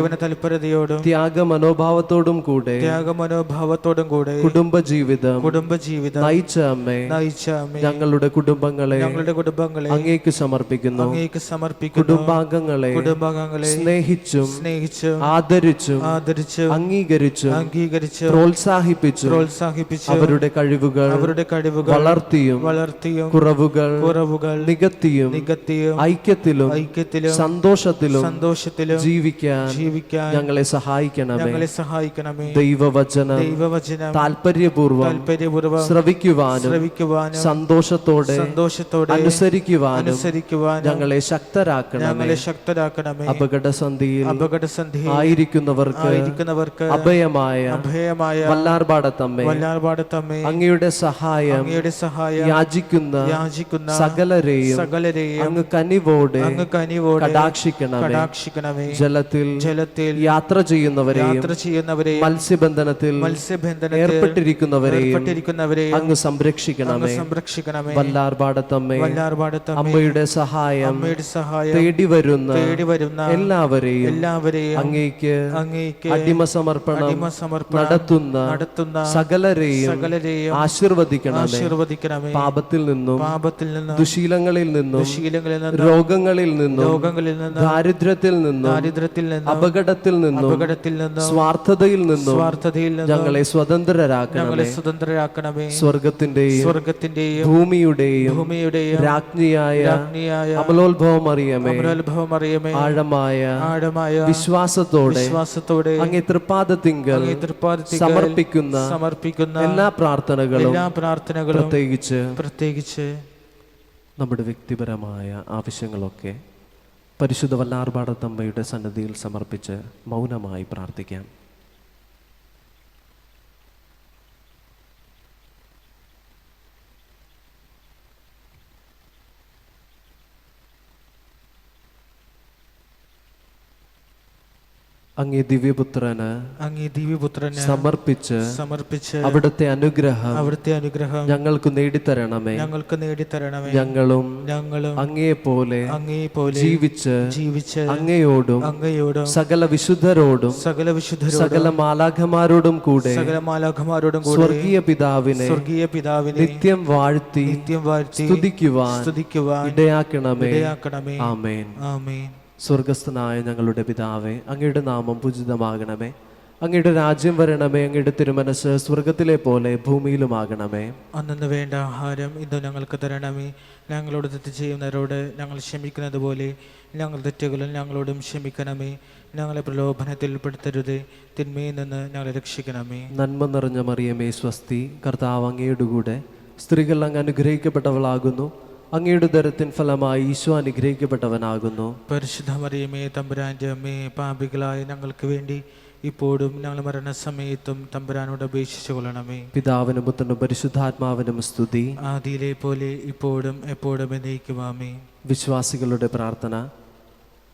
ത്യാഗ മനോഭാവത്തോടും കൂടെ കുടുംബത്തോടും കൂടെ കുടുംബജീവിതം നയിച്ച അമ്മേ, ഞങ്ങളുടെ കുടുംബങ്ങളെ അങ്ങേക്ക് സമർപ്പിക്കുന്നു. കുടുംബാംഗങ്ങളെ സ്നേഹിച്ചും അംഗീകരിച്ചും പ്രോത്സാഹിപ്പിച്ചും അവരുടെ കഴിവുകൾ വളർത്തിയും കുറവുകൾ നികത്തിയും ഐക്യത്തിലും സന്തോഷത്തിലും ജീവിക്കാൻ ഞങ്ങളെ സഹായിക്കണമേ. ദൈവവചനം താല്പര്യപൂർവ്വം ശ്രവിക്കുവാനും സന്തോഷത്തോടെ അനുസരിക്കുവാനും ഞങ്ങളെ ശക്തരാക്കണമേ. അപകടസന്ധിയിൽ ആയിരിക്കുന്നവർക്ക് അഭയമായ വല്ലാർപാടത്തമ്മേ, അങ്ങയുടെ സഹായം യാചിക്കുന്ന സകലരെയും അങ്ങ് കനിവോടെ കടാക്ഷിക്കണമേ. ജലത്തിൽ യാത്ര ചെയ്യുന്നവരെയും മത്സ്യബന്ധനത്തിൽ ഏർപ്പെട്ടിരിക്കുന്നവരെയും അങ്ങ് സംരക്ഷിക്കണമേ. വല്ലാർപാടത്തമ്മേ, അമ്മയുടെ സഹായം തേടി വരുന്ന എല്ലാവരെയും അങ്ങേക്ക് അടിമസമർപ്പണം നടത്തുന്ന സകലരെയും ആശീർവദിക്കണമേ. പാപത്തിൽ നിന്നും ദുശീലങ്ങളിൽ നിന്നും രോഗങ്ങളിൽ നിന്നും ദാരിദ്ര്യത്തിൽ നിന്നും അപകടത്തിൽ നിന്നും സ്വാർത്ഥതയിൽ നിന്നും ഞങ്ങളെ സ്വതന്ത്രരാക്കണമേ. സ്വർഗത്തിന്റെയും ഭൂമിയുടെയും രാജ്ഞിയായ അമലോത്ഭവമറിയമേ, ആഴമായ വിശ്വാസത്തോടെ അങ്ങേ തൃപ്പാദത്തിങ്കൽ സമർപ്പിക്കുന്ന എല്ലാ പ്രാർത്ഥനകളും പ്രത്യേകിച്ച് നമ്മുടെ വ്യക്തിപരമായ ആവശ്യങ്ങളൊക്കെ പരിശുദ്ധ വല്ലാർപാടത്തമ്മയുടെ സന്നിധിയിൽ സമർപ്പിച്ച് മൗനമായി പ്രാർത്ഥിക്കാം. അങ്ങേ ദിവ്യപുത്രന് സമർപ്പിച്ച് അവിടുത്തെ അനുഗ്രഹം ഞങ്ങൾക്ക് നേടിത്തരണമേ. ഞങ്ങളും അങ്ങയെപ്പോലെ ജീവിച്ച് അങ്ങയോടും സകല വിശുദ്ധരോടും സകല മാലാഖമാരോടും കൂടെ സ്വർഗീയ പിതാവിനെ നിത്യം വാഴ്ത്തി സ്തുതിക്കുവാൻ ഇടയാക്കണമേ. ആമേൻ. സ്വർഗസ്ഥനായ ഞങ്ങളുടെ പിതാവേ, അങ്ങയുടെ നാമം പൂജിതമാകണമേ. അങ്ങയുടെ രാജ്യം വരണമേ. അങ്ങയുടെ തിരുമനസ് സ്വർഗത്തിലെ പോലെ ഭൂമിയിലുമാകണമേ. അന്നു വേണ്ട ആഹാരം ഇന്ന് ഞങ്ങൾക്ക് തരണമേ. ഞങ്ങളോട് തെറ്റ് ചെയ്യുന്നവരോട് ഞങ്ങൾ ക്ഷമിക്കുന്നത് പോലെ ഞങ്ങൾ തെറ്റുകളും ഞങ്ങളോടും ക്ഷമിക്കണമേ. ഞങ്ങളെ പ്രലോഭനത്തിൽ ഉൾപ്പെടുത്തരുതേ, തിന്മയിൽ നിന്ന് ഞങ്ങളെ രക്ഷിക്കണമേ. നന്മ നിറഞ്ഞ മറിയമേ സ്വസ്തി, കർത്താവ് അങ്ങയുടെ കൂടെ സ്ത്രീകൾ അങ്ങ് അനുഗ്രഹിക്കപ്പെട്ടവളാകുന്നു. അങ്ങയുടെ ദരത്തിൻ ഫലമായി ഈശോ അനുഗ്രഹിക്കപ്പെട്ടവനാകുന്നു. പരിശുദ്ധ മറിയമേ, തമ്പുരാന്റെ അമ്മേ, പാപികളായ ഞങ്ങൾക്ക് വേണ്ടി ഇപ്പോഴും ഞങ്ങൾ മരണസമയത്തും തമ്പുരാനോട് അപേക്ഷിച്ചു കൊള്ളണമേ. പിതാവിനും പുത്രനും പരിശുദ്ധാത്മാവിനും സ്തുതി, ആദിയിലെ പോലെ ഇപ്പോഴും എപ്പോഴും എന്നേക്കും ആമേൻ. വിശ്വാസികളുടെ പ്രാർത്ഥന.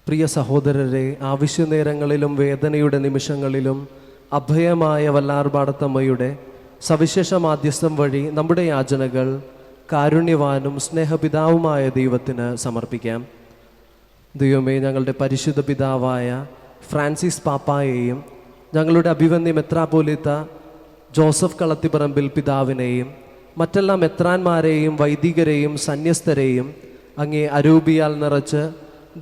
പ്രിയ സഹോദരരെ, ആവശ്യ നേരങ്ങളിലും വേദനയുടെ നിമിഷങ്ങളിലും അഭയമായ വല്ലാർപാടത്തമ്മയുടെ സവിശേഷ മാധ്യസ്ഥം വഴി നമ്മുടെ യാചനകൾ കാരുണ്യവാനും സ്നേഹപിതാവുമായ ദൈവത്തിന് സമർപ്പിക്കാം. ദൈവമേ, ഞങ്ങളുടെ പരിശുദ്ധ പിതാവായ ഫ്രാൻസിസ് പാപ്പായെയും ഞങ്ങളുടെ അഭിവന്യ മെത്രാപ്പോലീത്ത ജോസഫ് കളത്തിപ്പറമ്പിൽ പിതാവിനെയും മറ്റെല്ലാ മെത്രാന്മാരെയും വൈദികരെയും സന്യസ്തരെയും അങ്ങേ അരൂപിയാൽ നിറച്ച്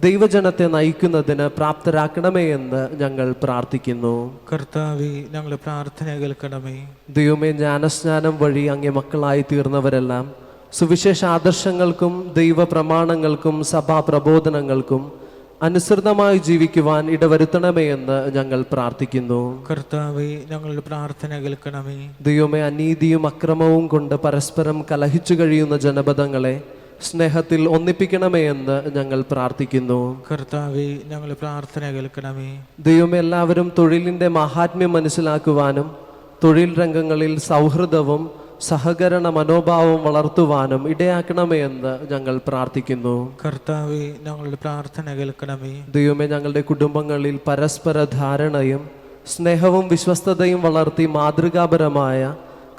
ദൈവജനത്തെ നയിക്കുന്നതിന് പ്രാപ്തരാക്കണമേ എന്ന് ഞങ്ങൾ പ്രാർത്ഥിക്കുന്നു. കർത്താവേ, ഞങ്ങളുടെ പ്രാർത്ഥന കേൾക്കണമേ. ദൈവമേ, ജ്ഞാനസ്നാനം വഴി അങ്ങേ മക്കളായി തീർന്നവരെല്ലാം സുവിശേഷ ആദർശങ്ങൾക്കും ദൈവ പ്രമാണങ്ങൾക്കും സഭാ പ്രബോധനങ്ങൾക്കും അനുസൃതമായി ജീവിക്കുവാൻ ഇടവരുത്തണമേ എന്ന് ഞങ്ങൾ പ്രാർത്ഥിക്കുന്നു. കർത്താവേ, ഞങ്ങളുടെ പ്രാർത്ഥന കേൾക്കണമേ. ദൈവമേ, അനീതിയും അക്രമവും കൊണ്ട് പരസ്പരം കലഹിച്ചു കഴിയുന്ന ജനപദങ്ങളെ സ്നേഹത്തിൽ ഒന്നിപ്പിക്കണമേ എന്ന് ഞങ്ങൾ പ്രാർത്ഥിക്കുന്നു. കർത്താവേ, ഞങ്ങളുടെ പ്രാർത്ഥന കേൾക്കണമേ. ദൈവമേ, എല്ലാവരും തൊഴിലിൻ്റെ മഹാത്മ്യം മനസ്സിലാക്കുവാനും തൊഴിൽ രംഗങ്ങളിൽ സൗഹൃദവും സഹകരണ മനോഭാവം വളർത്തുവാനും ഇടയാക്കണമേ എന്ന് ഞങ്ങൾ പ്രാർത്ഥിക്കുന്നു. കർത്താവേ, ഞങ്ങളുടെ പ്രാർത്ഥന കേൾക്കണമേ. ദൈവമേ, ഞങ്ങളുടെ കുടുംബങ്ങളിൽ പരസ്പര ധാരണയും സ്നേഹവും വിശ്വസ്തതയും വളർത്തി മാതൃകാപരമായ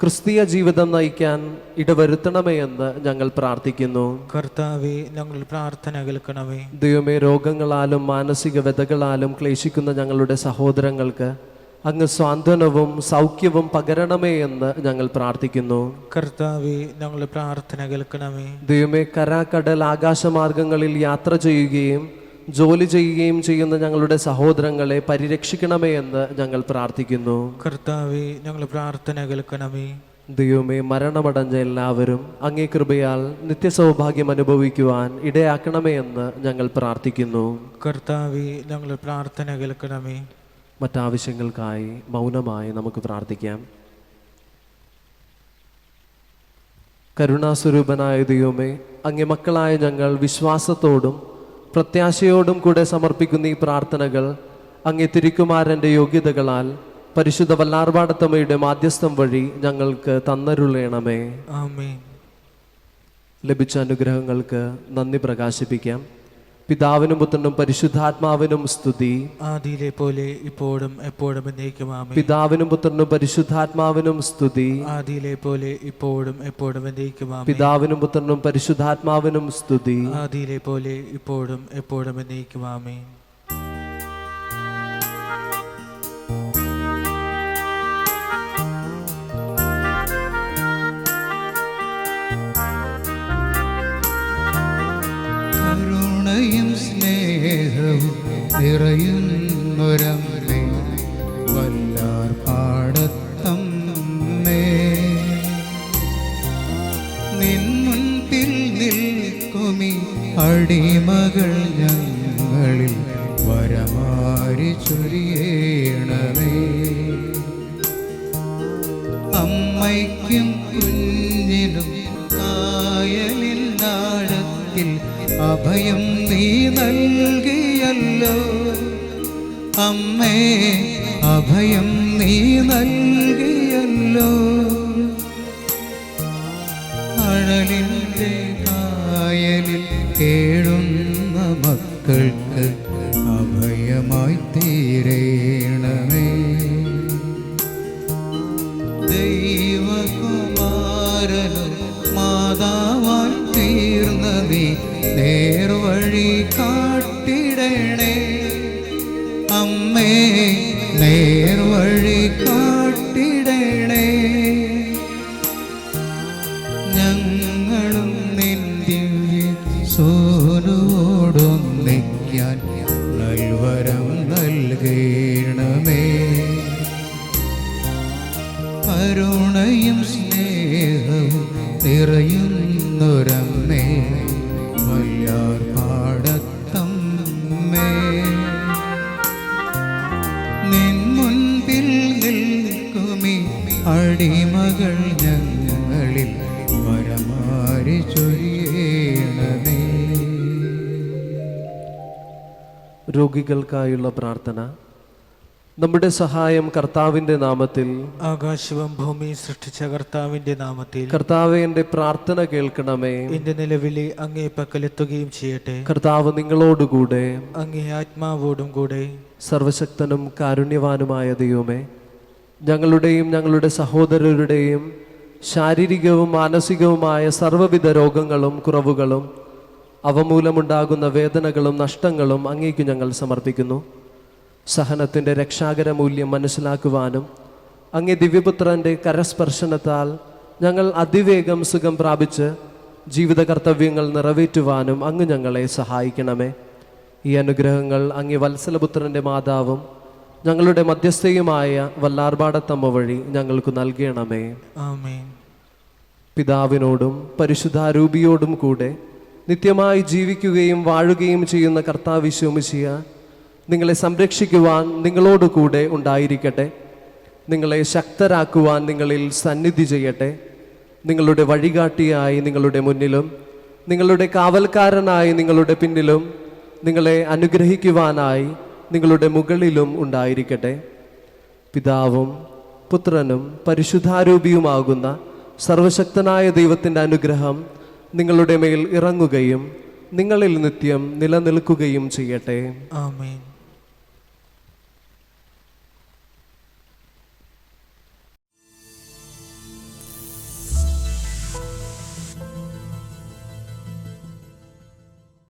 ക്രിസ്തീയ ജീവിതം നയിക്കാൻ ഇടവരുത്തണമേ എന്ന് ഞങ്ങൾ പ്രാർത്ഥിക്കുന്നു. കർത്താവേ, ഞങ്ങളുടെ പ്രാർത്ഥന കേൾക്കണമേ. ദൈവമേ, രോഗങ്ങളാലും മാനസിക വ്യതകളാലും ക്ലേശിക്കുന്ന ഞങ്ങളുടെ സഹോദരങ്ങൾക്ക് അങ്ങ് സ്വാന്തനവും സൗഖ്യവും പകരണമേ എന്ന് ഞങ്ങൾ പ്രാർത്ഥിക്കുന്നു. കർത്താവെ, ഞങ്ങളുടെ പ്രാർത്ഥന കേൾക്കണമേ. ദൈവമേ, കര, കടൽ, ആകാശമാർഗങ്ങളിൽ യാത്ര ചെയ്യുകയും ജോലി ചെയ്യുകയും ചെയ്യുന്ന ഞങ്ങളുടെ സഹോദരങ്ങളെ പരിരക്ഷിക്കണമേ എന്ന് ഞങ്ങൾ പ്രാർത്ഥിക്കുന്നു. കർത്താവെ, ഞങ്ങളുടെ പ്രാർത്ഥന കേൾക്കണമേ. ദൈവമേ, മരണമടഞ്ഞ എല്ലാവരും അങ്ങേ കൃപയാൽ നിത്യസൗഭാഗ്യം അനുഭവിക്കുവാൻ ഇടയാക്കണമേ എന്ന് ഞങ്ങൾ പ്രാർത്ഥിക്കുന്നു. കർത്താവെ, ഞങ്ങളുടെ പ്രാർത്ഥന കേൾക്കണമേ. മറ്റാവശ്യങ്ങൾക്കായി മൗനമായി നമുക്ക് പ്രാർത്ഥിക്കാം. കരുണാസ്വരൂപനായ ദൈവമേ, അങ്ങേ മക്കളായ ഞങ്ങൾ വിശ്വാസത്തോടും പ്രത്യാശയോടും കൂടെ സമർപ്പിക്കുന്ന ഈ പ്രാർത്ഥനകൾ അങ്ങേ തിരുക്കുമാരൻ്റെ യോഗ്യതകളാൽ പരിശുദ്ധ വല്ലാർപാടത്തമ്മയുടെ മാധ്യസ്ഥം വഴി ഞങ്ങൾക്ക് തന്നരുളേണമേ. ആമേൻ. ലഭിച്ച അനുഗ്രഹങ്ങൾക്ക് നന്ദി പ്രകാശിപ്പിക്കാം. പിതാവിനും പുത്രനും പരിശുദ്ധാത്മാവിനും സ്തുതി. ആദിയിലെ പോലെ ഇപ്പോഴും എപ്പോഴും എന്നേക്കും ആമേൻ. പിതാവിനും പുത്രനും പരിശുദ്ധാത്മാവിനും സ്തുതി. ആദിയിലെ പോലെ ഇപ്പോഴും എപ്പോഴും എന്നേക്കും ആമേൻ. പിതാവിനും പുത്രനും പരിശുദ്ധാത്മാവിനും സ്തുതി. ആദിയിലെ പോലെ ഇപ്പോഴും എപ്പോഴും എന്നേക്കും ആമേൻ. കരുണയും സ്നേഹവും നിറയുന്നൊരമ്മേ, വല്ലാർ പാടത്തമ്മേ, നിൻ മുൻപിൽ നിൽക്കുമി അടിമകൾ ഞങ്ങളിൽ വരമാരി ചൊരിയണമേ. അമ്മയ്ക്കും കുഞ്ഞിനും കായലിൻ ആഴത്തിൽ അഭയം നീ നൽകിയല്ലോ. അമ്മേ, അഭയം നീ നൽകിയല്ലോ. അഴലിൻ്റെ കായലിൽ കേഴുന്ന മക്കൾക്ക് അഭയമായി തീരേണമേ. ദൈവകുമാരനും മാതാവായി തീർന്ന നീ നേർവഴി കാട്ടിടണേ. അമ്മേ, നേർവഴി കാട്ടിടണേ. ഞങ്ങളും നിൻ ദിവ്യ സോനുവോടൊന്നിക്കാൻ നൽവരം നൽകണമേ. കരുണയും സ്നേഹവും നിറയുന്നൊരമ്മേ, വല്ലാർ പാടത്തമ്മേ, നിൻ മുൻപിൽ നിൽക്കുമി അടിമകൾ ഞങ്ങളിൽ വരമാരി ചൊരിയണമേ. രോഗികൾക്കായുള്ള പ്രാർത്ഥന. നമ്മുടെ സഹായം കർത്താവിൻ്റെ നാമത്തിൽ. ആകാശവും ഭൂമിയും സൃഷ്ടിച്ച കർത്താവിന്റെ നാമത്തിൽ. കർത്താവേ, എൻ്റെ പ്രാർത്ഥന കേൾക്കണമേ. എന്റെ നിലവിളി അങ്ങേ പക്കലെത്തുകയും ചെയ്യട്ടെ. കർത്താവ് നിങ്ങളോടുകൂടെ. അങ്ങേ ആത്മാവോടും കൂടെ. സർവശക്തനും കാരുണ്യവാനുമായ ദൈവമേ, ഞങ്ങളുടെയും ഞങ്ങളുടെ സഹോദരരുടെയും ശാരീരികവും മാനസികവുമായ സർവ്വവിധ രോഗങ്ങളും കുറവുകളും അവ മൂലമുണ്ടാകുന്ന വേദനകളും നഷ്ടങ്ങളും അങ്ങേക്ക് ഞങ്ങൾ സമർപ്പിക്കുന്നു. സഹനത്തിൻ്റെ രക്ഷാകര മൂല്യം മനസ്സിലാക്കുവാനും അങ്ങേ ദിവ്യപുത്രൻ്റെ കരസ്പർശനത്താൽ ഞങ്ങൾ അതിവേഗം സുഖം പ്രാപിച്ച് ജീവിത കർത്തവ്യങ്ങൾ നിറവേറ്റുവാനും അങ്ങ് ഞങ്ങളെ സഹായിക്കണമേ. ഈ അനുഗ്രഹങ്ങൾ അങ്ങേ വത്സലപുത്രൻ്റെ മാതാവും ഞങ്ങളുടെ മധ്യസ്ഥയുമായ വല്ലാർപാടത്തമ്മ വഴി ഞങ്ങൾക്ക് നൽകണമേ. ആമേൻ. പിതാവിനോടും പരിശുദ്ധാരൂപിയോടും കൂടെ നിത്യമായി ജീവിക്കുകയും വാഴുകയും ചെയ്യുന്ന കർത്താവ് ഈശോ മിശിഹ നിങ്ങളെ സംരക്ഷിക്കുവാൻ നിങ്ങളോട് കൂടെ ഉണ്ടായിരിക്കട്ടെ. നിങ്ങളെ ശക്തരാക്കുവാൻ നിങ്ങളിൽ സന്നിധി ചെയ്യട്ടെ. നിങ്ങളുടെ വഴികാട്ടിയായി നിങ്ങളുടെ മുന്നിലും നിങ്ങളുടെ കാവൽക്കാരനായി നിങ്ങളുടെ പിന്നിലും നിങ്ങളെ അനുഗ്രഹിക്കുവാനായി നിങ്ങളുടെ മുകളിലും ഉണ്ടായിരിക്കട്ടെ. പിതാവും പുത്രനും പരിശുദ്ധാരൂപിയുമാകുന്ന സർവശക്തനായ ദൈവത്തിൻ്റെ അനുഗ്രഹം നിങ്ങളുടെ മേൽ ഇറങ്ങുകയും നിങ്ങളിൽ നിത്യം നിലനിൽക്കുകയും ചെയ്യട്ടെ. ആമേൻ.